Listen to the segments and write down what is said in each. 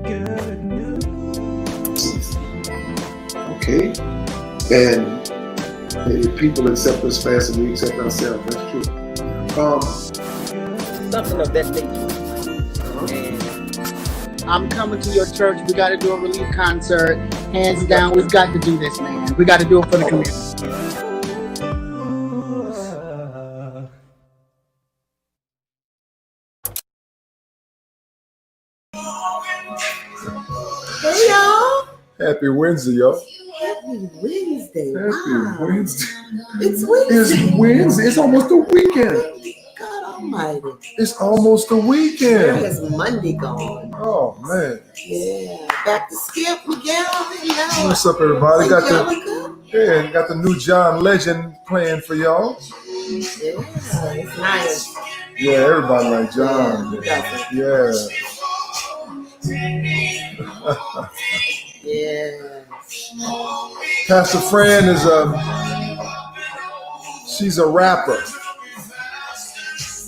Good news. Okay? And if people accept us faster than we accept ourselves, that's true. Something of that nature. And I'm coming to your church. We got to do a relief concert. Hands down, we've got to do this, man. We got to do it for the community. Hey y'all! Happy Wednesday, y'all. Happy Wednesday! Happy Wow. Wednesday. It's Wednesday. It's Wednesday. It's almost the weekend. God Almighty! It's almost the Where weekend. has Monday gone? Oh man. Yeah, back to Skip, Miguel, What's up, everybody? Angelica. Got the new John Legend playing for y'all. Yeah, it's nice. Yeah, everybody like John. Yeah. Yeah. Yeah. Pastor Fran is she's a rapper.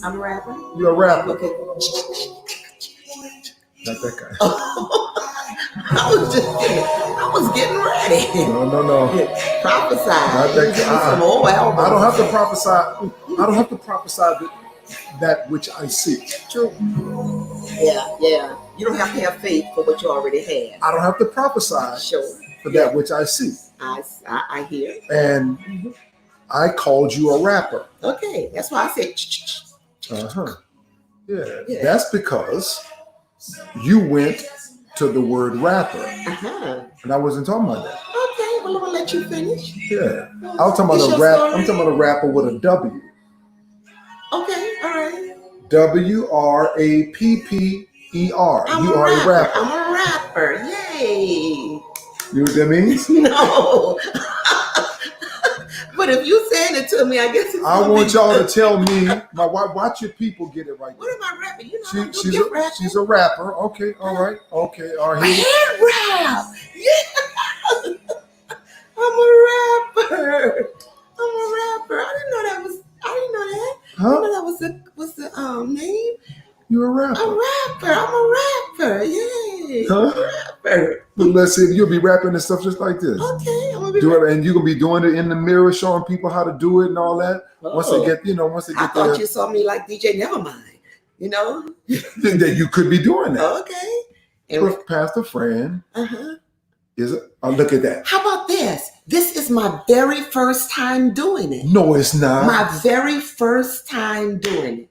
I'm a rapper. You're a rapper. Okay. Not that guy. I was getting ready. No. Prophesy. Not that guy. Some old albums. I don't have to prophesy. I don't have to prophesy that which I see. True. Yeah. You don't have to have faith for what you already have. I don't have to prophesy for that which I see. I hear. And I called you a rapper. Okay, that's why I said. Yeah. That's because you went to the word rapper, and I wasn't talking about that. Okay, well, I'm gonna let you finish. Yeah, I was talking about a rap. I'm talking about a rapper with a W. Okay, all right. WRAPPER. You are a rapper. I'm a rapper. Yay! You know what that means? No. But if you saying it to me, I guess it's I want y'all to tell me. Watch your people get it right. What am I rapping? You know, she's a rapper. Okay, all right. Hand rap. Yeah. I'm a rapper. I didn't know that. Huh? I didn't know that was the name. You're a rapper. I'm a rapper. Yay. Huh? I'm a rapper. Well, let's see. You'll be rapping and stuff just like this. Okay, I'm gonna be do it, and you're gonna be doing it in the mirror, showing people how to do it and all that. Once they get I thought you saw me like DJ Nevermind. You know that you could be doing that. Okay. And Pastor Fran is it? Oh, look at that. How about this? This is my very first time doing it. No, it's not. My very first time doing it.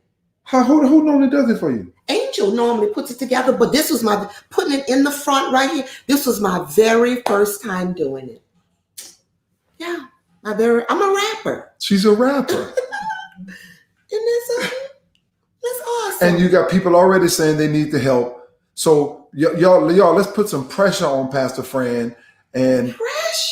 Who normally does it for you? Angel normally puts it together, but this was my putting it in the front right here. This was my very first time doing it. Yeah, I'm a rapper. She's a rapper. And that's awesome. And you got people already saying they need the help. So y'all, let's put some pressure on Pastor Fran. And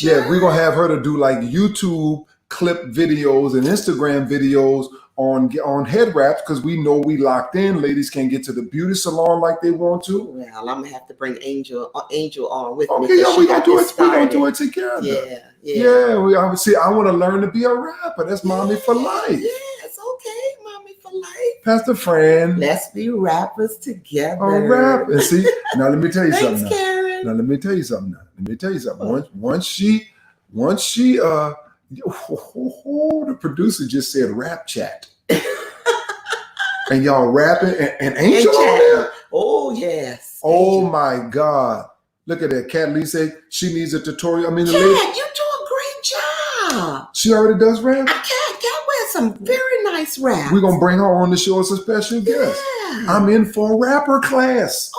yeah, we're gonna have her to do like YouTube clip videos and Instagram videos on head wraps, because we know we locked in. Ladies can't get to the beauty salon like they want to. Well, I'm gonna have to bring Angel on with me. Okay, yeah, we gonna do it. We gonna do it together. Yeah. We obviously. I want to learn to be a rapper. That's mommy for life. Yes, okay, mommy for life. Pastor Fran. Let's be rappers together. A rap. And see, now let me tell you Thanks, something. Karen. Now let me tell you something. Once she, the producer just said rap chat. And y'all rapping and Angel on there? Oh, yes. Oh, Angel. My God. Look at that. Cat Lee said she needs a tutorial. I mean, Cat, you do a great job. She already does rap? Cat wears some very nice rap. We're going to bring her on the show as a special guest. I'm in for a rapper class.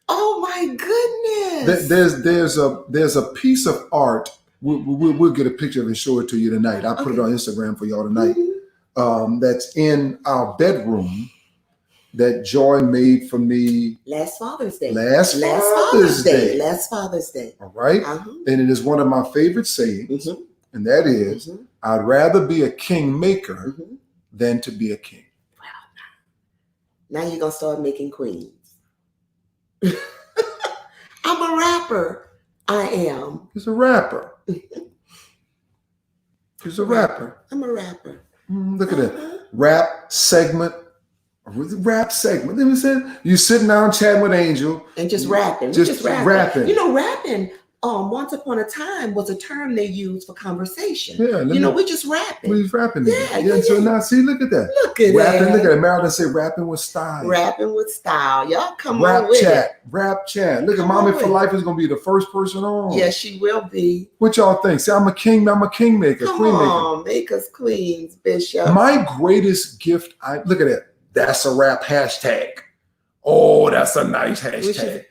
Oh my goodness. There's a piece of art. We'll get a picture of it and show it to you tonight. I'll put it on Instagram for y'all tonight. That's in our bedroom that Joy made for me last Father's Day. Last Father's Day. All right. And it is one of my favorite sayings, and that is, I'd rather be a king maker than to be a king. Wow. Now you're gonna start making queens. I'm a rapper. I am. He's a rapper. He's a rapper. I'm a rapper. Look at that. Rap segment Rap segment. You know what I'm saying? You sitting down chatting with Angel. And just rapping. Just rapping. You know, rapping, once upon a time was a term they used for conversation. Yeah. You know, we're just rapping. We was rapping. Yeah. So now, see, look at that. Look at Rapping, that. look at it. Marilyn said rapping with style. Rapping with style. Y'all come Rap on with chat. it. Rap chat. Look at Come Mommy on for with Life is going to be the first person on. Yes, she will be. What y'all think? See, I'm a king maker, Come queen maker. on, make us queens, Bishop. My greatest gift, look at that. That's a rap hashtag. Oh, that's a nice hashtag.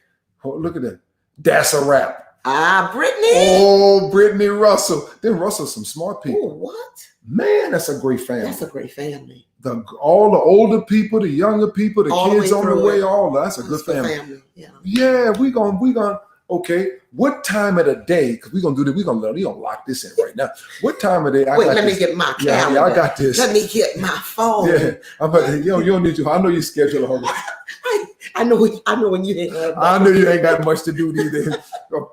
Oh, look at that. That's a rap. Brittany. Oh, Brittany Russell. Then Russell's some smart people. Oh, what? Man, that's a great family. That's a great family. All the older people, the younger people, the All kids the way on the through way, it. all that's a good family. Yeah. Yeah, we gonna. Okay, what time of the day? Because we're gonna do this. We gonna lock this in right now. What time of day? Wait, let me get my calendar. Yeah, I got this. Let me get my phone. Yeah, I'm about to, you don't need to. I know your schedule already. I know when you didn't have I know you ain't got much to do either.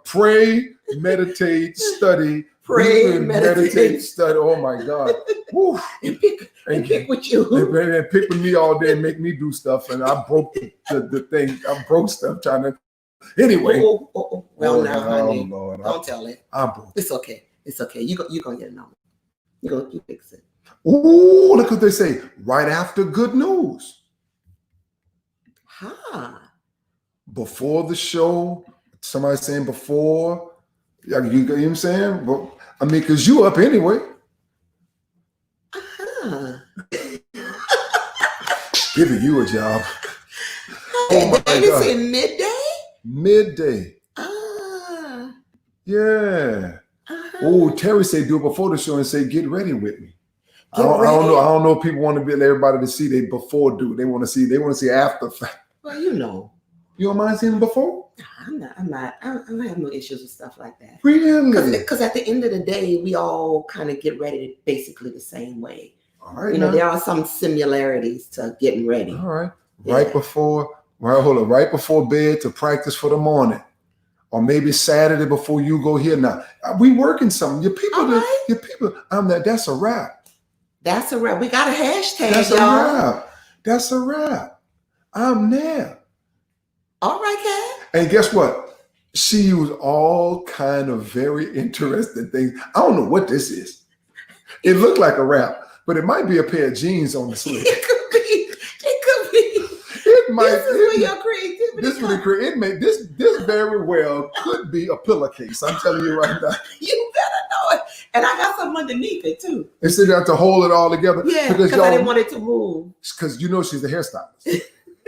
Pray, meditate, study. Pray, meditate, study. Oh my God. Woo. and pick with you. And pick with me all day and make me do stuff. And I broke the thing. I broke stuff trying to. Anyway. Well, now, honey, Lord, don't tell it. I broke. It's okay. It's okay. You gonna get it on. You fix it. Ooh, look what they say. Right after good news. Before the show, somebody saying before. You know what I'm saying? But, I mean, because you up anyway. Giving you a job. Oh my God. God. Say midday? Midday. Yeah. Oh, Terry said do it before the show and say get ready with me. I don't know if people want to be everybody to see they before do. They want to see after. Well, you know. You don't mind seeing them before? I don't have no issues with stuff like that. Really? Because at the end of the day, we all kind of get ready basically the same way. All right. You know, there are some similarities to getting ready. All right. Yeah. Right before bed to practice for the morning. Or maybe Saturday before you go here. Now, we working something. Your people, that's a wrap. That's a wrap. We got a hashtag, That's y'all. a wrap. That's a wrap. I'm there. All right, Kat. And guess what? She used all kind of very interesting things. I don't know what this is. It looked like a wrap, but it might be a pair of jeans on the sleeve. It could be. It might. This is where your creativity This very well could be a pillowcase. I'm telling you right now. You better know it. And I got something underneath it too. They said that to hold it all together. Yeah, because I didn't want it to move. Because you know she's a hairstylist,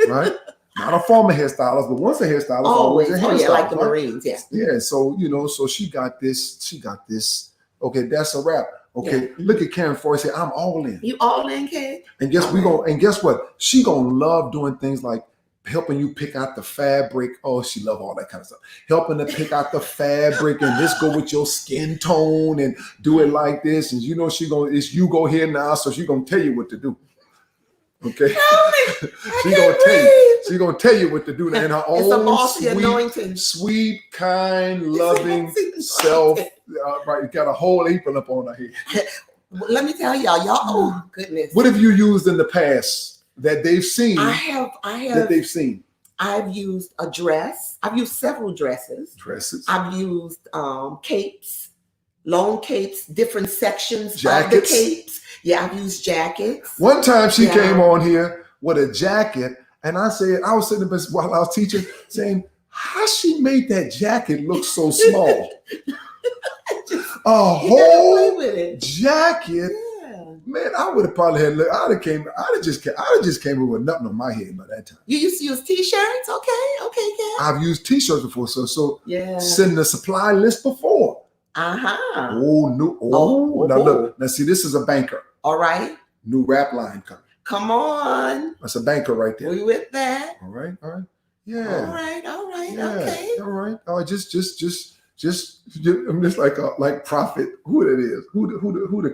right? Not a former hairstylist, but once a hairstylist, always a hairstylist. Oh yeah, like the right? Marines, yeah. Yeah, so so she got this. Okay, that's a wrap. Okay, Yeah. Look at Karen Foy say, I'm all in. You all in, Kat? And guess what? She gonna love doing things like helping you pick out the fabric. Oh, she love all that kind of stuff. Helping to pick out the fabric and this go with your skin tone and do it like this. And it's you go here now, so she gonna tell you what to do. Okay, she gonna tell you what to do in her It's a own bossy anointing. sweet, kind, loving self. Right, got a whole apron up on her head. Let me tell y'all, oh goodness. What have you used in the past that they've seen? I have that they've seen. I've used a dress. I've used several dresses. I've used capes, long capes, different sections Jackets. of the capes. Yeah, I've used jackets. One time she came on here with a jacket, and I was sitting there while I was teaching, saying, how she made that jacket look so small? A whole jacket. Yeah. Man, I would have probably I'd have just came with nothing on my head by that time. You used to use t-shirts? Okay, Kat. I've used t-shirts before, so yeah. Send the supply list before. Uh-huh. Now look, now see, this is a banker. All right. New rap line coming. Come on. That's a banker right there. We with that? All right. Yeah. All right. Yeah. Okay. All right. Oh, just I'm just like prophet. Who it is? Who the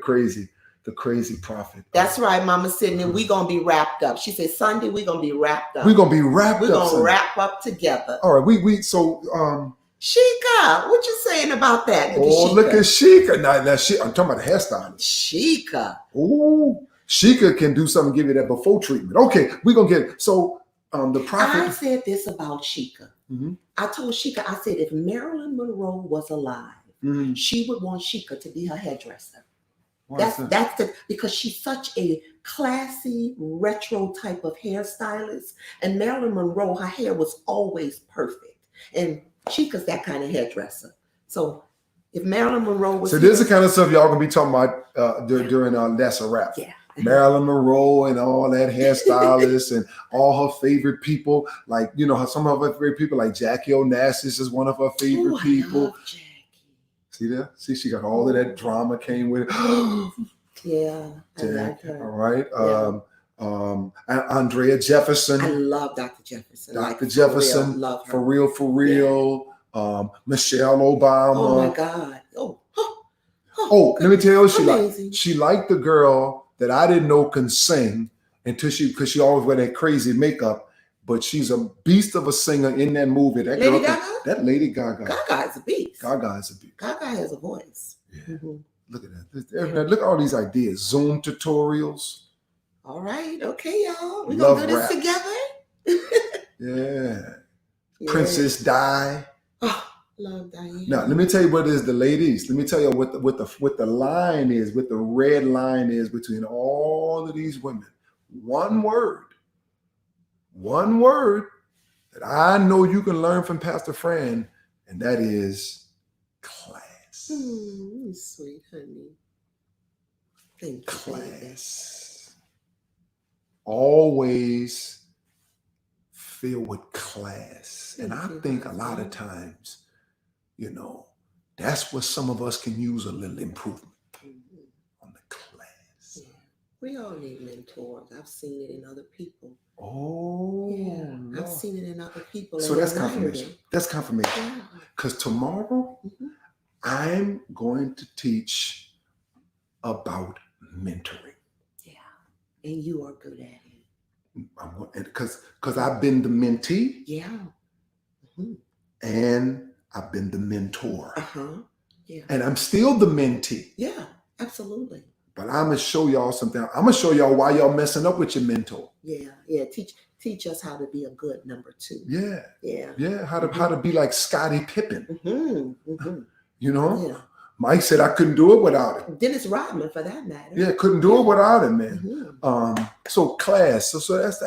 crazy prophet? That's right, Mama Sydney. We gonna be wrapped up. She said Sunday we gonna be wrapped up. We're gonna be wrapped up. We're gonna Sunday. wrap up together. All right. Sheikah, what you saying about that? Look at Sheikah. Now I'm talking about the hairstylist. Sheikah. Ooh, Sheikah can do something, give you that before treatment. Okay, we're gonna get it. So the I prophet. said this about Sheikah. Mhm, I told Sheikah, I said, if Marilyn Monroe was alive, mhm. she would want Sheikah to be her hairdresser. Why is that? That's the because she's such a classy retro type of hairstylist. And Marilyn Monroe, her hair was always perfect. And Chica's that kind of hairdresser. So if Marilyn Monroe was So this is the kind of stuff y'all gonna be talking about during Lesser Rap. Yeah. Marilyn Monroe and all that hairstylists and all her favorite people. Like, you know, some of her favorite people, like Jackie Onassis is one of her favorite Ooh, I people. love Jackie. See that? See, she got all of that drama came with it. Yeah, I like All her. right. Yeah. Andrea Jefferson. I love Dr. Jefferson. Dr. Like, Jefferson, for real, love her. for real. Michelle Obama. Oh my God. Oh, let me tell you, Amazing. she liked the girl that I didn't know can sing because she always wear that crazy makeup, but she's a beast of a singer in that movie. That Lady girl, Gaga? that Lady Gaga. Gaga is a beast. Gaga is a beast. Gaga has a voice. Yeah. Mhm. Look at that. Look at all these ideas. Zoom tutorials. All right. Okay, y'all. We're Love going to do rap. this together. Yeah. Yeah. Princess Di. Oh, love Diane. Now, let me tell you what is the ladies. Let me tell you what the line is, what the red line is between all of these women. One word that I know you can learn from Pastor Fran, and that is class. Sweet honey. Thank you. Class. Always filled with class. And I think a lot of times, you know, that's what some of us can use a little improvement on the class. Yeah. We all need mentors. I've seen it in other people. Oh, Yeah, Lord. I've seen it in other people. So and that's admired confirmation. it. That's confirmation. Yeah. Because tomorrow Mhm. I'm going to teach about mentoring. Yeah. And you are good at it. Because I've been the mentee Yeah. Mhm. and I've been the mentor. Uh-huh. Yeah. And I'm still the mentee. Yeah, absolutely. But I'm gonna show y'all something. I'm gonna show y'all why y'all messing up with your mentor. Yeah. Yeah. Teach us how to be a good number two. Yeah, Yeah. how to be like Scottie Pippen. Mm-hmm. Mm-hmm. You know, Yeah. Mike said I couldn't do it without him. Dennis Rodman, for that matter. Yeah, couldn't do it without him, man. Mhm. So class. So that's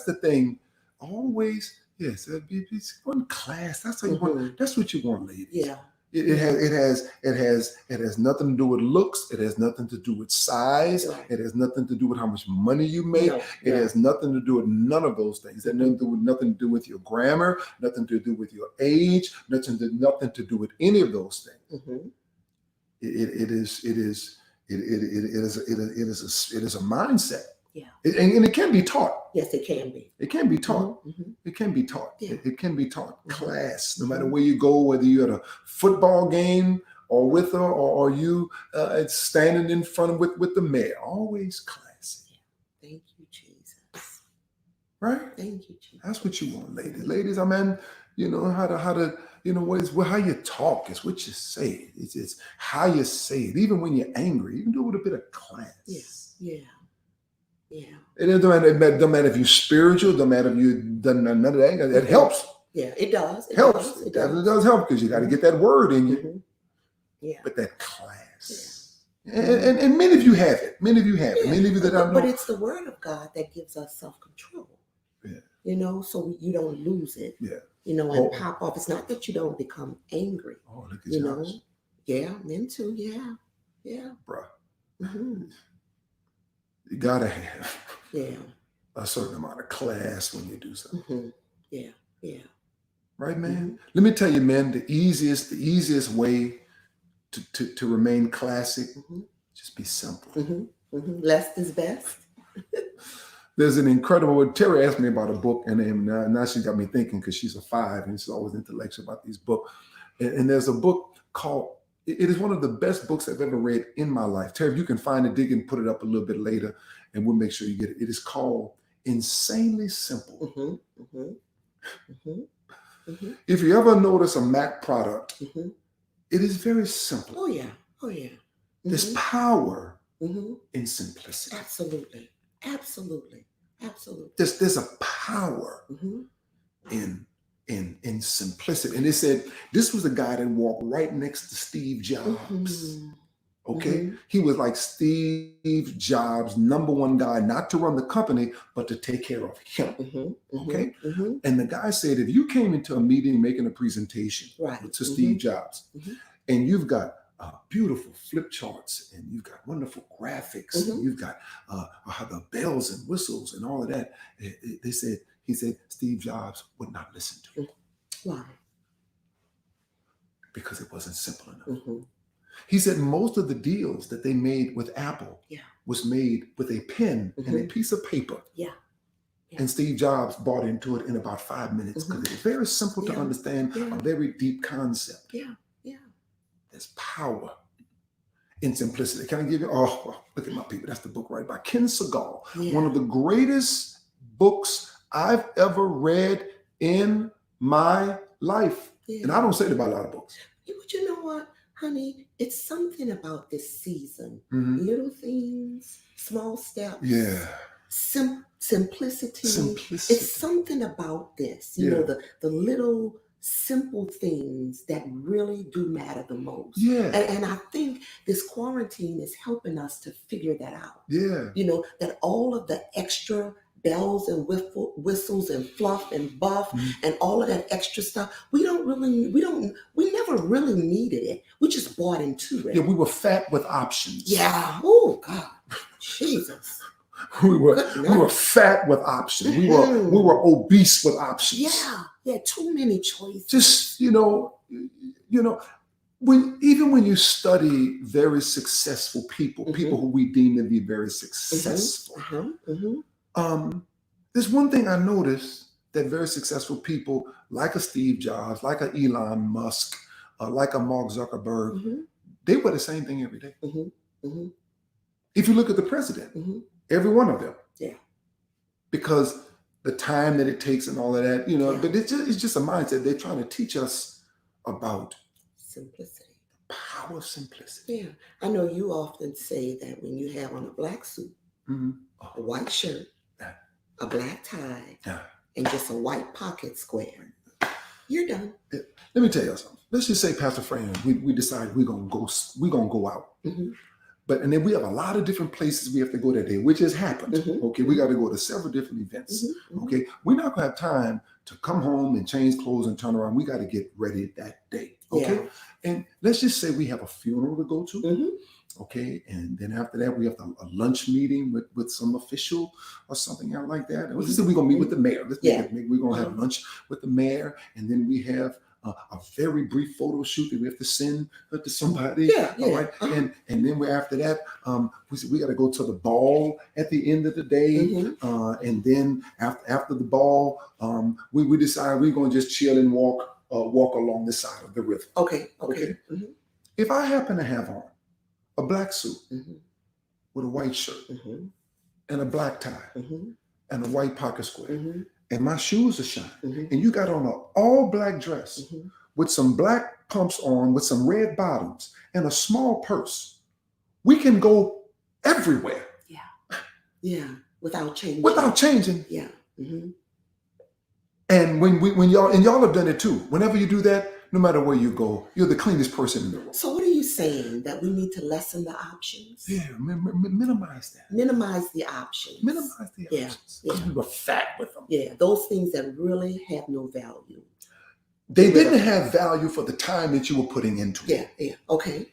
the thing. Always, yes, it's one class. That's how you want. That's what you want, ladies. Yeah. It has nothing to do with looks. It has nothing to do with size. Right. It has nothing to do with how much money you make. No, It no. has nothing to do with none of those things. It has nothing to do with your grammar, nothing to do with your age, nothing to do with any of those things. Mhm. It is a mindset. Yeah. And it can be taught. Yes, it can be. It can be taught. Mhm. It can be taught. Yeah. It can be taught. Mhm. Class, no matter where you go, whether you're at a football game or with her, or you standing in front with the mayor, always classy, Thank you, Jesus. right? Thank you, Jesus. That's what you want, ladies. Ladies, I mean, you know how to you know how you talk. It's what you say. It's how you say it. Even when you're angry, you can do it with a bit of class. Yes. Yeah. Yeah. It doesn't matter if you're spiritual. Don't matter if you've done none of that. It helps. Yeah. It does. It Helps. does. It does help because you got to get that word in you. Mhm. Yeah. But that class, and many of you have it. Many of you have it. Yeah. Many of you that I know. But it's the word of God that gives us self-control. Yeah. You know, so you don't lose it. Yeah. You know, and Oh. pop off. It's not that you don't become angry. Oh, look at You know. yours, Yeah. Men too. Yeah. Yeah. bruh. Hmm. You gotta have Yeah. a certain amount of class when you do something, Hmm. Yeah. Yeah. right, man? Mm-hmm. Let me tell you, man. The easiest way to remain classic, Mhm. just be simple. Hmm. Hmm. Less is best. There's an incredible. Terry asked me about a book, and now she got me thinking because she's a 5 and she's always intellectual about these books. And there's a book called. It is one of the best books I've ever read in my life. Terry, if you can find it, dig and put it up a little bit later, and we'll make sure you get it. It is called Insanely Simple. Hmm. Hmm. Hmm. Hmm. If you ever notice a Mac product, Hmm. it is very simple. Oh yeah. Oh yeah. There's Mhm. power hmm in simplicity. Absolutely. Absolutely. Absolutely. There's a power hmm in simplicity. And they said this was a guy that walked right next to Steve Jobs. hmm Okay, Mhm. he was like Steve Jobs' number one guy, not to run the company, but to take care of him. Okay? And the guy said, if you came into a meeting making a presentation Right. to Steve Jobs, Mhm. and you've got beautiful flip charts, and you've got wonderful graphics, and you've got the bells and whistles and all of that, he said, Steve Jobs would not listen to it Why? because it wasn't simple enough. Mhm. He said most of the deals that they made with Apple Yeah. was made with a pen and a piece of paper. Yeah. Yeah. And Steve Jobs bought into it in about 5 minutes because it was very simple to Yeah. understand, Yeah. a very deep concept. Yeah. Yeah. There's power in simplicity. Can I give you, look at my people. That's the book right by Ken Segal. Yeah. One of the greatest books I've ever read in my life. Yeah. And I don't say that about a lot of books. But you know what, honey? It's something about this season. Mhm. Little things, small steps. Yeah. Simplicity. Simplicity. It's something about this. You Yeah. know, the little simple things that really do matter the most. Yeah. And I think this quarantine is helping us to figure that out. Yeah. You know, that all of the extra bells and whistles and fluff and buff and all of that extra stuff, we never really needed it. We just bought into it. Yeah, we were fat with options. Yeah. Oh God. Jesus. We were fat with options. We were obese with options. Yeah. Yeah. Too many choices. Just, when you study very successful people, people who we deem to be very successful, there's one thing I noticed that very successful people, like a Steve Jobs, like a Elon Musk, like a Mark Zuckerberg, they wear the same thing every day. If you look at the president, every one of them. Yeah. Because the time that it takes and all of that, but it's just a mindset. They're trying to teach us about Simplicity. power of simplicity. Yeah. I know you often say that when you have on a black suit, a white shirt, a black tie, and just a white pocket square, you're done. Let me tell you something. Let's just say, Pastor Fran, we decide we're gonna go out. And then we have a lot of different places we have to go that day, which has happened. Okay, we got to go to several different events. Okay, we're not gonna have time to come home and change clothes and turn around. We got to get ready that day. Okay, Yeah. and let's just say we have a funeral to go to. Okay, and then after that we have a lunch meeting with some official or something out like that. Let's just say we're gonna meet with the mayor. We're gonna have lunch with the mayor, and then we have a very brief photo shoot that we have to send to somebody. All right. And then after that, we got to go to the ball at the end of the day. And then after the ball, we decide we're going to just chill and walk along the side of the river. Okay. If I happen to have on a black suit with a white shirt and a black tie and a white pocket square, and my shoes are shiny, and you got on an all black dress with some black pumps on, with some red bottoms and a small purse, we can go everywhere. Yeah. Without changing. Yeah. And when y'all have done it too. Whenever you do that, no matter where you go, you're the cleanest person in the world. So what are you saying? That we need to lessen the options? Yeah, minimize that. Minimize the options. Minimize the options. Because we were fat with them. Yeah, those things that really have no value. They didn't have value for the time that you were putting into it. Yeah. Okay.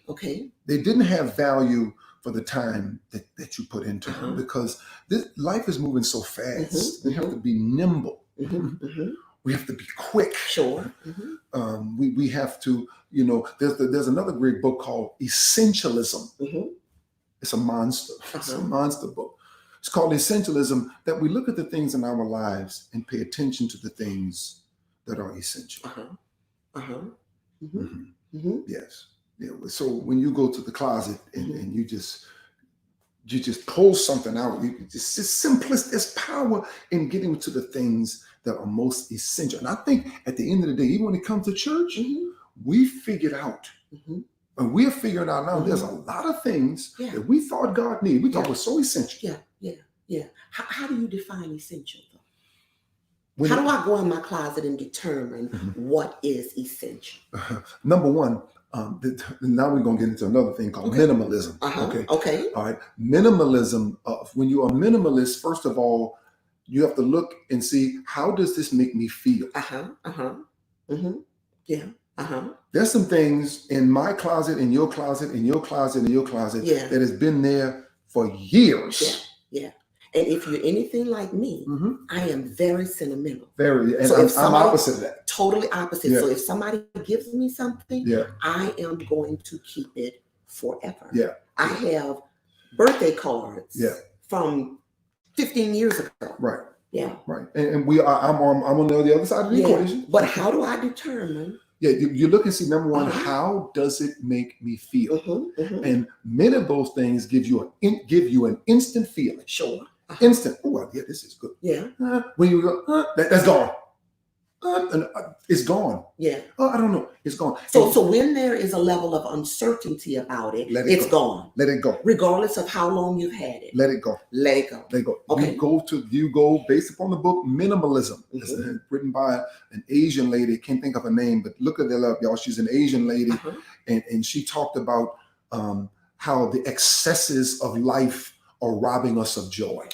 They didn't have value for the time that you put into it, because life is moving so fast. We have to be nimble. We have to be quick. Sure. We have to, there's another great book called Essentialism. It's a monster. It's a monster book. It's called Essentialism, that we look at the things in our lives and pay attention to the things that are essential. Yes. Yeah. So when you go to the closet and you just pull something out, it's simplistic. There's power in getting to the things that are most essential. And I think at the end of the day, even when it comes to church, we figured out And we're figuring out now there's a lot of things that we thought God needed. We thought was so essential. Yeah. How do you define essential though? When How do I go in my closet and determine what is essential? Number one, now we're going to get into another thing called minimalism. Okay. All right. Minimalism, when you're a minimalist, first of all, you have to look and see, how does this make me feel? There's some things in my closet, in your closet, in your closet, in your closet that has been there for years. Yeah. And if you're anything like me, I am very sentimental. Very. And So I'm opposite of that. Totally opposite. Yeah. So if somebody gives me something, Yeah. I am going to keep it forever. Yeah. I have birthday cards from 15 years ago. Right. Yeah. Right. And I'm on the other side of the equation. But how do I determine? Yeah, you look and see, number one, how does it make me feel? And many of those things give you an instant feeling. Sure. Instant. Oh, yeah, this is good. Yeah. When you go, that's gone. It's gone. Yeah. Oh, I don't know. It's gone. So when there is a level of uncertainty about it, it's gone. Let it go. Regardless of how long you've had it. Let it go. Let it go. Let it go. Okay. You go based upon the book Minimalism. It's written by an Asian lady. Can't think of her name, but look at that up, y'all. She's an Asian lady, and she talked about how the excesses of life are robbing us of joy.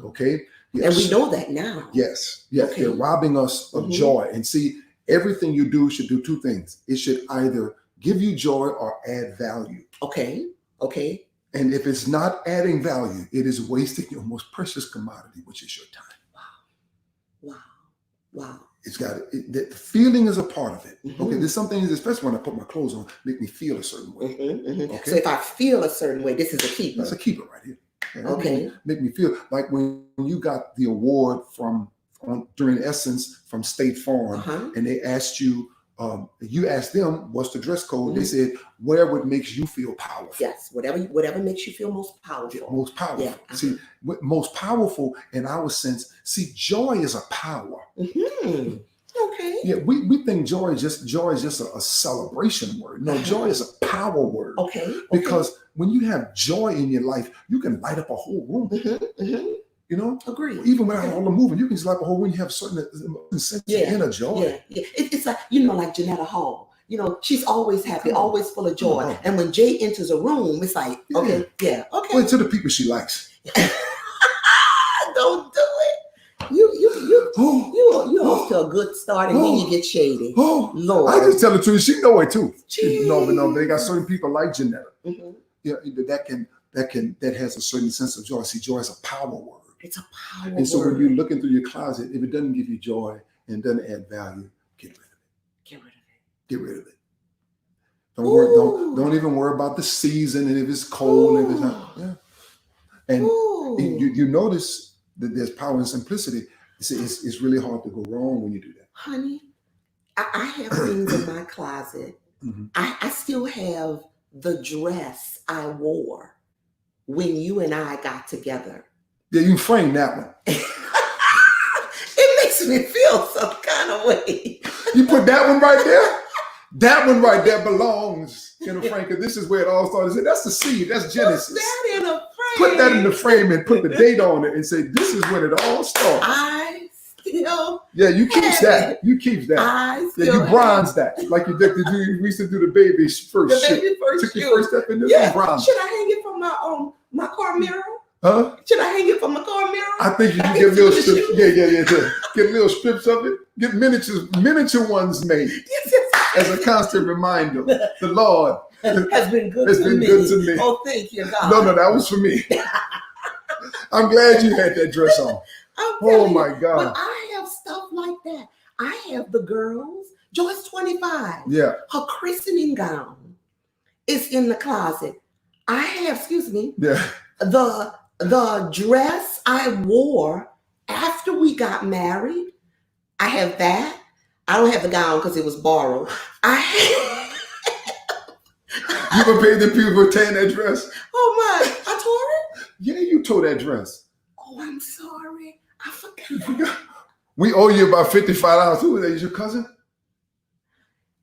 Okay. Yes. And we know that now. Yes. They're robbing us of joy. And see, everything you do should do two things. It should either give you joy or add value. Okay. And if it's not adding value, it is wasting your most precious commodity, which is your time. Wow. It's got it. The feeling is a part of it. Okay. There's some things, especially when I put my clothes on, make me feel a certain way. Okay? So if I feel a certain way, this is a keeper. That's a keeper right here. Okay. Make me feel like when you got the award during Essence from State Farm, and they asked you, you asked them, what's the dress code? They said, wear what makes you feel powerful. Yes, whatever makes you feel most powerful. Yeah, most powerful. Yeah. See, most powerful in our sense. See, joy is a power. Okay. Yeah, we think joy is just a celebration word. No, joy is a power word. Okay. Because when you have joy in your life, you can light up a whole room. You know? Agree. Even without all the moving, you can just light up a whole room. You have a certain sense of inner joy. Yeah. It's like, like Janetta Hall. She's always happy, always full of joy. And when Jay enters a room, it's like, okay. Well, to the people she likes. Don't do it. You off to a good start, and then you get shady. Lord, I just tell it to you. She know it too. No, they got certain people like Janetta. Yeah, that has a certain sense of joy. See, joy is a power word. It's a power And so word. when you're looking through your closet, if it doesn't give you joy and doesn't add value, get rid of it. Get rid of it. Don't even worry about the season and if it's cold and if it's not. Yeah. And you notice that there's power in simplicity. It's really hard to go wrong when you do that. Honey, I have things in my closet. I still have the dress I wore when you and I got together. Yeah, you can frame that one. It makes me feel some kind of way. You put that one right there? That one right there belongs in a frame, because this is where it all started. That's the seed. That's Genesis. Put that in a frame. Put that in the frame and put the date on it and say, this is when it all started. I still you keep that. You keep that. I still you bronze that. Like you did. We used to do the baby's first shit. Took your first step in this and bronze. Should I hang it from my car mirror? Huh? Should I hang it from my car mirror? I think you can get little strips. Yeah. Get little strips of it. Get miniature ones made. As a constant reminder, the Lord has been good to me. Oh, thank you, God. No, that was for me. I'm glad you had that dress on. Oh my God. But I have stuff like that. I have the girls, Joyce 25. Yeah. Her christening gown is in the closet. I have, the dress I wore after we got married. I have that. I don't have the gown because it was borrowed. You gonna pay the people for tearing that dress? Oh my! I tore it. Yeah, you tore that dress. Oh, I'm sorry. I forgot. We owe you about $55. Who was that? Is your cousin?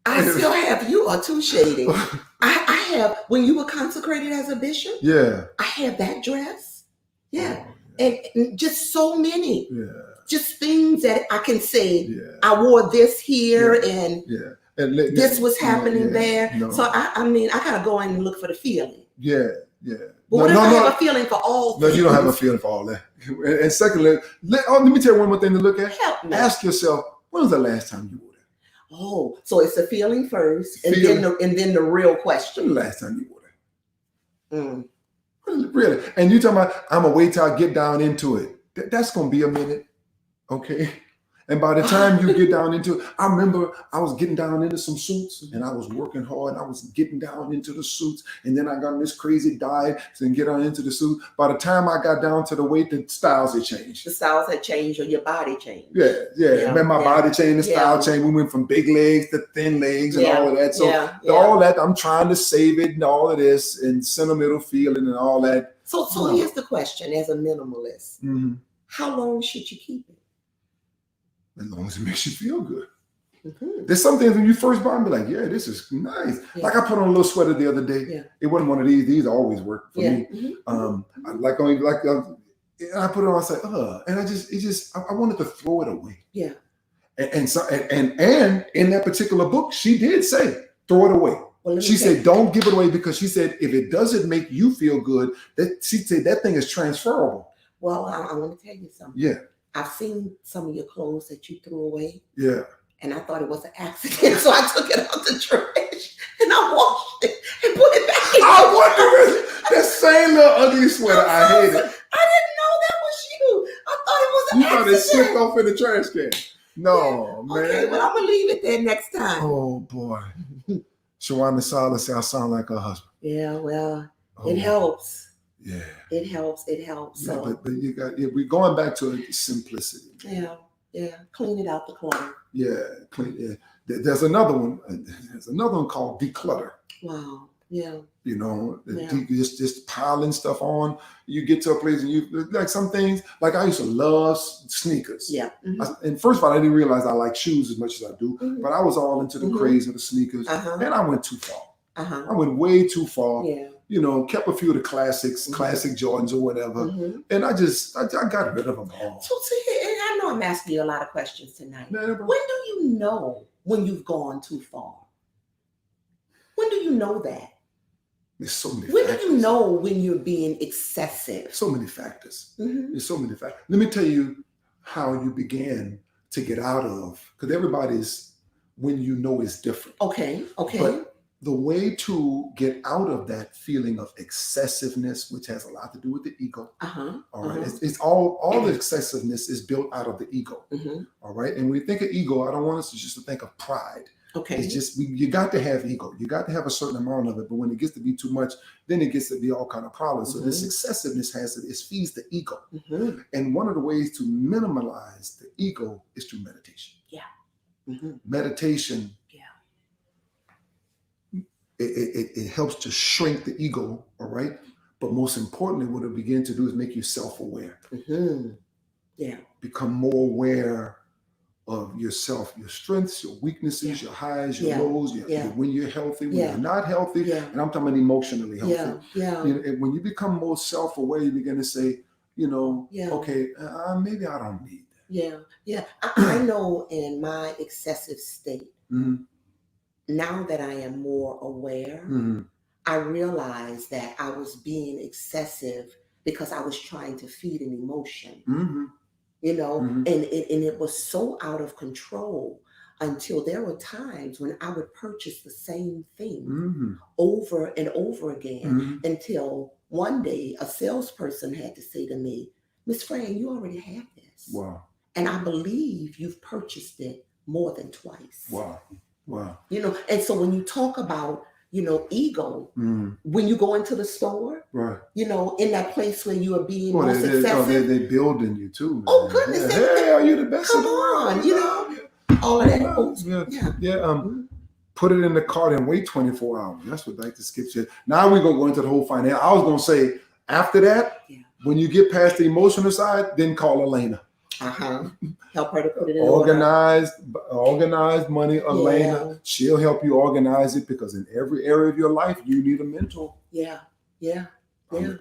I still have, you are too shady. I have, when you were consecrated as a bishop, Yeah. I have that dress. Yeah. And just so many. Yeah. Just things that I can say, Yeah. I wore this here and Yeah. And this was happening there. No. So I mean, I gotta go in and look for the feeling. Yeah. Yeah. But what if I have a feeling for all No, things? you don't have a feeling for all that. And secondly, let me tell you one more thing to look at. Help me. Ask yourself, when was the last time you wore that? Oh, so it's a feeling first, and Feeling. then the real When was question. the last time you wore that? Mm. Really? And you talking about, I'm going to wait till I get down into it. That's going to be a minute. Okay. And by the time you get down into it, I remember I was getting down into some suits and I was working hard. I was getting down into the suits. And then I got on this crazy diet to get on into the suit. By the time I got down to the weight, the styles had changed. The styles had changed or your body changed. Yeah. Man, my body changed, the style changed. We went from big legs to thin legs and all of that. So all that, I'm trying to save it and all of this and sentimental feeling and all that. So here's the question: as a minimalist, Mm-hmm. how long should you keep it? As long as it makes you feel good. Mm-hmm. There's some things when you first buy them, be like, yeah, this is nice. Yeah. Like I put on a little sweater the other day. Yeah. It wasn't one of these. These always work for me. Mm-hmm. And I put it on. I said, and I wanted to throw it away. Yeah. And in that particular book, she did say, throw it away. Well, She said, don't give it away because she said, if it doesn't make you feel good, she said that thing is transferable. Well, I want to tell you something. Yeah. I've seen some of your clothes that you threw away. Yeah. And I thought it was an accident. So I took it out the trash and I washed it and put it back in. I wonder that same little ugly sweater. I hate it. I didn't know that was you. I thought it was an You thought it accident. slipped off in the trash can. No, man. Okay, well, I'm going to leave it there next time. Oh, boy. Shawana Salas said I sound like her husband. Yeah, well, Oh, it helps. Yeah. It helps. Yeah, So, but you got, we're going back to simplicity. yeah. Clean it out the clutter. Yeah. Clean. Yeah. There's another one. There's another one called declutter. Wow. Yeah. You know, Yeah. just piling stuff on. You get to a place and you like some things. Like I used to love sneakers. Yeah. Mhm. And first of all, I didn't realize I like shoes as much as I do, Mhm. but I was all into the Mhm. craze of the sneakers, Uh-huh. and I went too far. Uh-huh. I went way too far. Yeah. You know, kept a few of the classics, Mhm. classic Jordans or whatever, Mhm. and I got rid of them all. So, see, and I know I'm asking you a lot of questions tonight. Man, bro, When do you know when you've gone too far? When do you know that? there's so many When factors. do you know when you're being excessive? So many factors. Mhm. There's so many factors. Let me tell you how you began to get out of, because everybody's, when you know, is different. Okay. But the way to get out of that feeling of excessiveness, which has a lot to do with the ego, Uh-huh. all right? Uh-huh. It's all the excessiveness is built out of the ego, Mhm. all right? And when we think of ego, I don't want us to just to think of pride. Okay. It's just, you got to have ego. You got to have a certain amount of it. But when it gets to be too much, then it gets to be all kind of problems. So this Mhm. excessiveness it feeds the ego. Mhm. And one of the ways to minimize the ego is through meditation. Mhm. Meditation, it helps to shrink the ego, all right? But most importantly, what it begins to do is make you self-aware. Mhm. Yeah. Become more aware of yourself, your strengths, your weaknesses, your highs, your lows, when you're healthy, when you're not healthy. Yeah. And I'm talking about emotionally healthy. Yeah. You know, and when you become more self-aware, you begin to say, okay, maybe I don't need that. Yeah. I know in my excessive state, Mhm. now that I am more aware, Mhm. I realized that I was being excessive because I was trying to feed an emotion, Mhm. Mhm. and it was so out of control until there were times when I would purchase the same thing Mhm. over and over again Mhm. until one day a salesperson had to say to me, Miss Fran, you already have this. Wow. And I believe you've purchased it more than twice. Wow. And so when you talk about, ego, Mhm. when you go into the store, Right. in that place where you are being Well, most excessive, they building you too. Man. Oh, goodness. Yeah. Hey, are you the best? Come in the world? on, all of that. Yeah. Mhm. Put it in the cart and wait 24 hours. That's what Dr. Skip said. Now we're gonna go into the whole finance. I was gonna say after that, when you get past the emotional side, then call Elena. Help her to put it in order. Organized money, Elena. She'll help you organize it, because in every area of your life, you need a mentor. Yeah. You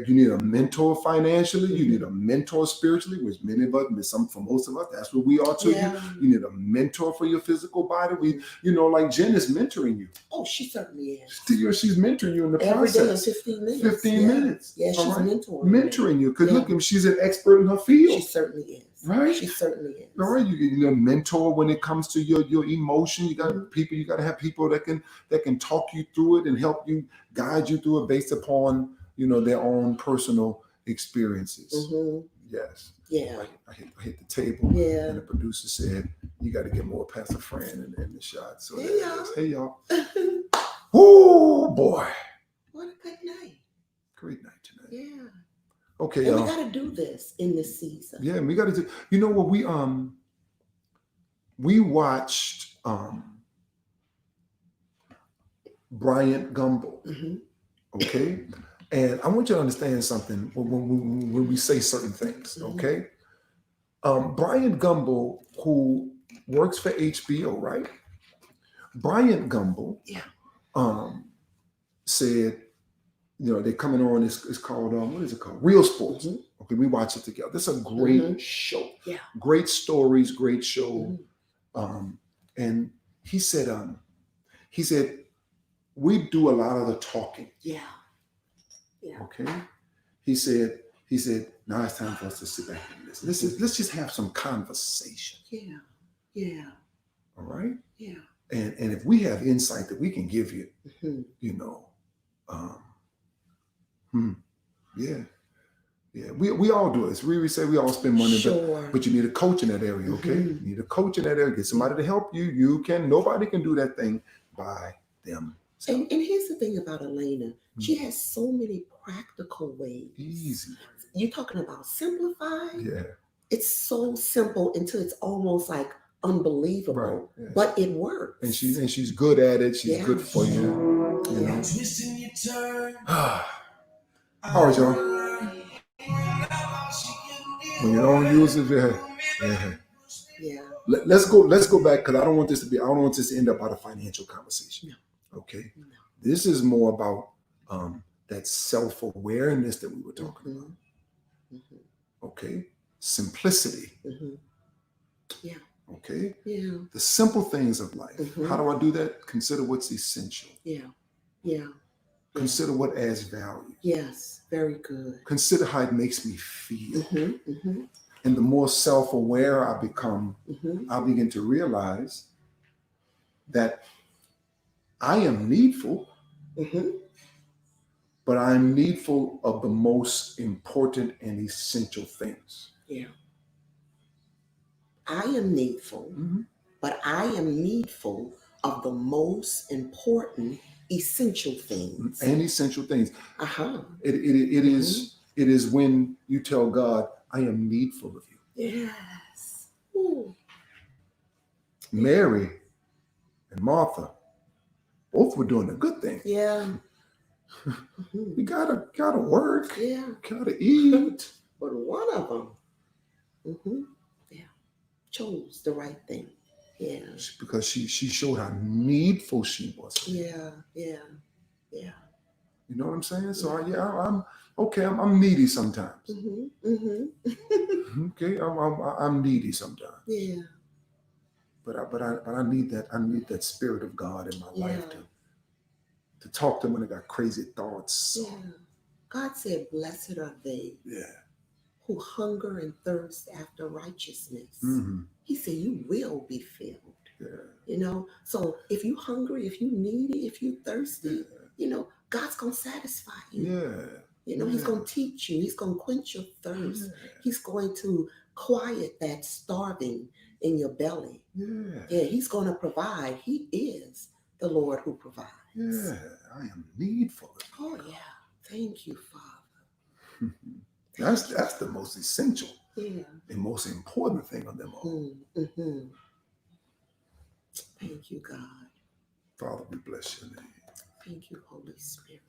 need a mentor financially. You need a mentor spiritually, which many of us, for most of us, that's what we are too. Yeah. You need a mentor for your physical body. Like Jen is mentoring you. Oh, she certainly is. She's mentoring you in the Every process. day, 15 minutes. 15 minutes. Yeah, she's mentoring you. Because look, she's an expert in her field. She certainly is. Right? She certainly is. All right, you mentor when it comes to your emotion. You got people. You got to have people that can talk you through it and help you, guide you through it based upon their own personal experiences. Yes. Yeah. I hit the table. Yeah. And the producer said, "You got to get more Pastor Fran in the shot." So hey y'all. Oh boy. What a good night. Great night tonight. Yeah. Okay, and we got to do this in this season. Yeah, we got to do. You know what? We watched Bryant Gumbel. Okay, and I want you to understand something when we say certain things. Okay, Bryant Gumbel, who works for HBO, right? Bryant Gumbel, said, they're coming on. It's called what is it called? Real Sports. Okay, we watch it together. This is a great show. Yeah. Great stories, great show. And he said, we do a lot of the talking. Yeah. Yeah. Okay. He said, now it's time for us to sit back and listen. Let's just have some conversation. Yeah. Yeah. All right. Yeah. And if we have insight that we can give you, we all do this. We say we all spend money, but you need a coach in that area, okay? You need a coach in that area. Get somebody to help you. Nobody can do that thing by them. And here's the thing about Elena. She has so many practical ways. Easy. You're talking about simplified? Yeah. It's so simple until it's almost like unbelievable. Right. Yeah. But it works. And she's good at it. She's good for you. You know. Twisting your turn. All right, y'all. When you don't use it, Let's go back, because I don't want this to end up out of financial conversation. No. Okay. No. This is more about that self-awareness that we were talking about. Okay. Simplicity. Yeah. Okay. Yeah. The simple things of life. How do I do that? Consider what's essential. Yeah. Yeah. Consider what adds value. Yes. Very good. Consider how it makes me feel. And the more self-aware I become, I begin to realize that I am needful, but I'm needful of the most important and essential things. Yeah. I am needful, but I am needful of the most important essential things. And essential things. It It is when you tell God, I am needful of you. Yes. Ooh. Mary and Martha both were doing a good thing. Yeah. You gotta work. Yeah. Gotta eat. But one of them, chose the right thing. Yeah. Because she showed how needful she was. Yeah. You know what I'm saying? So I'm okay. I'm needy sometimes. Okay, I'm needy sometimes. Yeah. But I need that. I need that Spirit of God in my life to talk to them when I got crazy thoughts. Yeah. God said, "Blessed are they who hunger and thirst after righteousness." He said, "You will be filled." Yeah. So if you're hungry, if you're needy, if you're thirsty, God's gonna satisfy you. Yeah. He's gonna teach you. He's gonna quench your thirst. He's going to quiet that starving in your belly. Yeah. He's gonna provide. He is the Lord who provides. Yeah, I am needful. Oh yeah. Thank you, Father. That's the most essential. Yeah. The most important thing of them all. Thank you, God. Father, we bless your name. Thank you, Holy Spirit.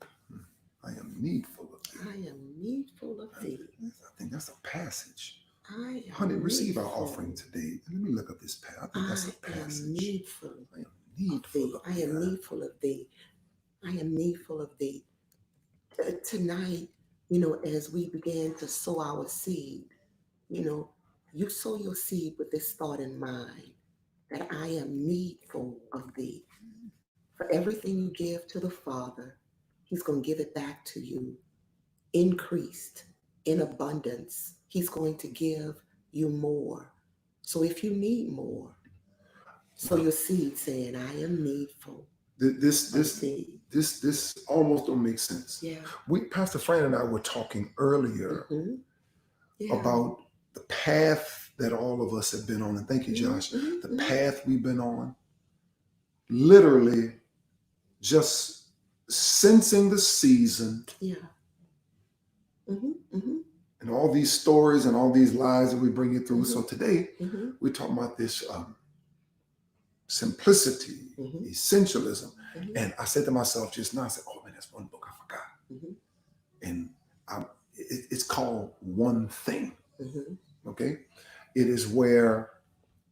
I am needful of thee. I am needful of thee. I think that's a passage. I am Honey, receive our needful. offering today. Let me look up this passage. I think that's a I am passage. needful I am of needful thee. of I thee. am needful of thee. I am needful of thee. Tonight, as we began to sow our seed, you sow your seed with this thought in mind that I am needful of thee. For everything you give to the Father, He's going to give it back to you, increased in abundance. He's going to give you more. So if you need more, sow your seed saying, I am needful This of thee. this almost don't make sense. Yeah. Pastor Fran and I were talking earlier Mhm. Yeah. about the path that all of us have been on. And thank you, Josh. Mhm. The path we've been on. Literally just sensing the season Yeah. and all these stories and all these lies that we bring you through. Mhm. So today Mhm. we're talking about this simplicity, Mhm. essentialism. Mhm. And I said to myself just now, I said, oh man, that's one book I forgot. Mhm. And it's called One Thing. Mhm. Okay. It is where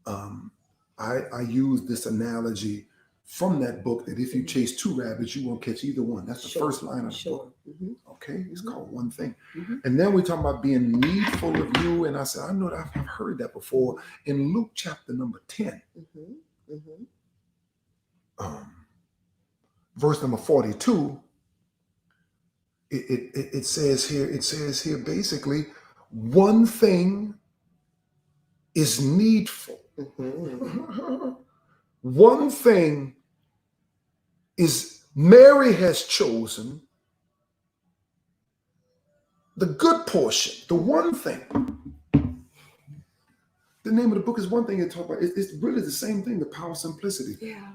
I use this analogy from that book that if you chase two rabbits, you won't catch either one. That's the Sure. first line of the book. Mhm. Okay. It's Mhm. called One Thing. Mhm. And then we talk about being needful of you. And I said, I know that I've heard that before in Luke chapter number 10, Mhm. Mhm. verse number 42. It says here basically, one thing is needful. Mhm. One thing is Mary has chosen the good portion, the one thing. The name of the book is One Thing. It talks about it's really the same thing, the power of simplicity. Yeah.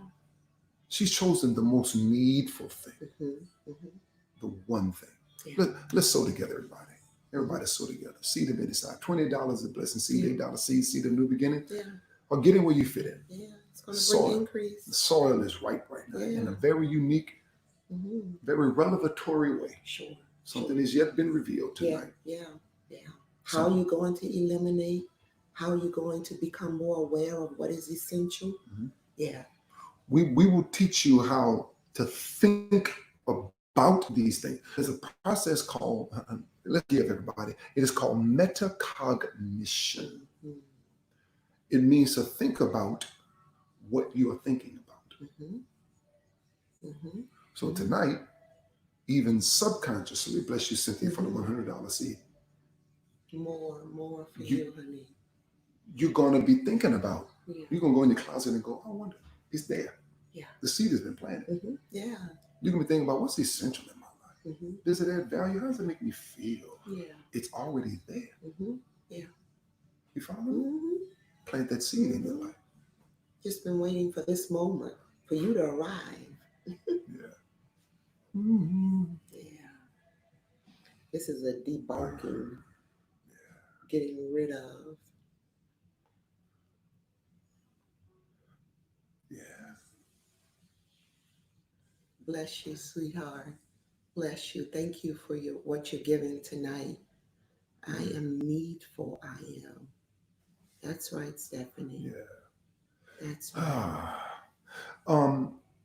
She's chosen the most needful thing, Mhm. Mhm. the one thing. Yeah. Let's sow together, everybody. Everybody sow together. Seed of any side. $20 is a blessing. Seed $8 seed of new beginning. Yeah. Or get in where you fit in. Yeah. It's going to Soil. bring increase. The soil is right now in Yeah. a very unique, Mhm. very revelatory way. Sure. Something has yet been revealed Yeah. tonight. Yeah. Yeah. How are you going to eliminate? How are you going to become more aware of what is essential? Mhm. Yeah. We will teach you how to think about these things. There's a process called, let's give everybody, it is called metacognition. Mhm. It means to think about what you are thinking about. Mhm. Mhm. So tonight, even subconsciously, bless you, Cynthia, for the $100 seed. More for you, honey. You're going to be thinking about. Yeah. You're going to go in your closet and go, I wonder, it's there. Yeah. The seed has been planted. Mhm. Yeah. You're going to be thinking about what's essential in my life. Mhm. Does it add value? How does it make me feel? Yeah. It's already there. Mhm. Yeah. You follow me? Mhm. Plant that seed in your life. Just been waiting for this moment for you to arrive. Yeah. Mm-hmm. Yeah. This is a debunking, getting rid of. Yeah. Bless you, sweetheart. Bless you. Thank you for what you're giving tonight. I am needful. I am. That's right, Stephanie. Yeah. That's right.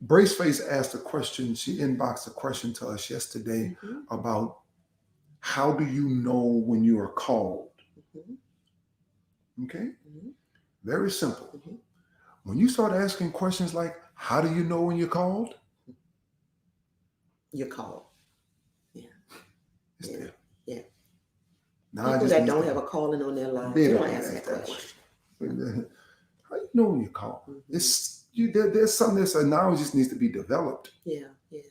Braceface asked a question. She inboxed a question to us yesterday Mhm. about how do you know when you are called? Mhm. Okay. Mhm. Very simple. Mhm. When you start asking questions like, how do you know when you're called? You're called. Yeah. It's Yeah. there. Yeah. Now I People just that need don't to- have a calling on their lives, They they don't don't ask ask that that question. How you know when you're called? Mhm. There's something that's now it just needs to be developed. Yeah. Yeah.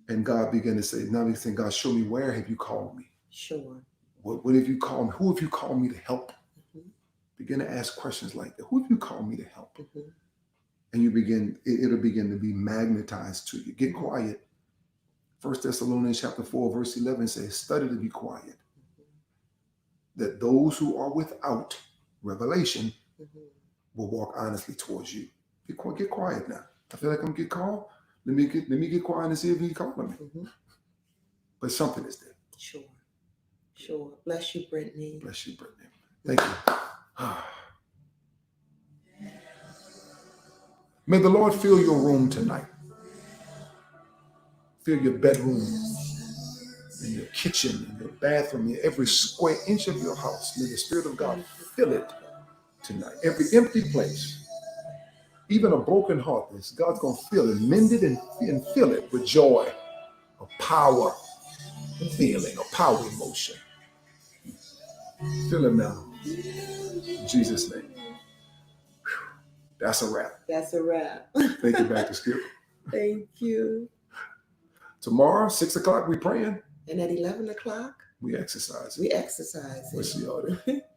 And God began to say, now he's saying, God, show me where have you called me? Sure. What have you called me? Who have you called me to help? Mhm. Begin to ask questions like that. Who have you called me to help? Mhm. And it'll begin to be magnetized to you. Get quiet. 1 Thessalonians chapter 4, verse 11 says, study to be quiet. That those who are without revelation Mhm. will walk honestly towards you. Get quiet now. I feel like I'm getting called. Let me get quiet and see if he's calling me. Mhm. But something is there. Sure. Sure. Bless you, Brittany. Bless you, Brittany. Thank you. May the Lord fill your room tonight. Fill your bedroom, in your kitchen, in your bathroom, in every square inch of your house. May the Spirit of God fill it tonight. Every empty place, even a broken heart, God's going to fill it, mend it, and fill it with joy, a power feeling, a power emotion. Fill it now. In Jesus' name. Whew. That's a wrap. That's a wrap. Thank you, Dr. Skip. Thank you. Tomorrow, 6 o'clock, we praying. And at 11 o'clock, We exercise. we exercise. We'll see y'all there.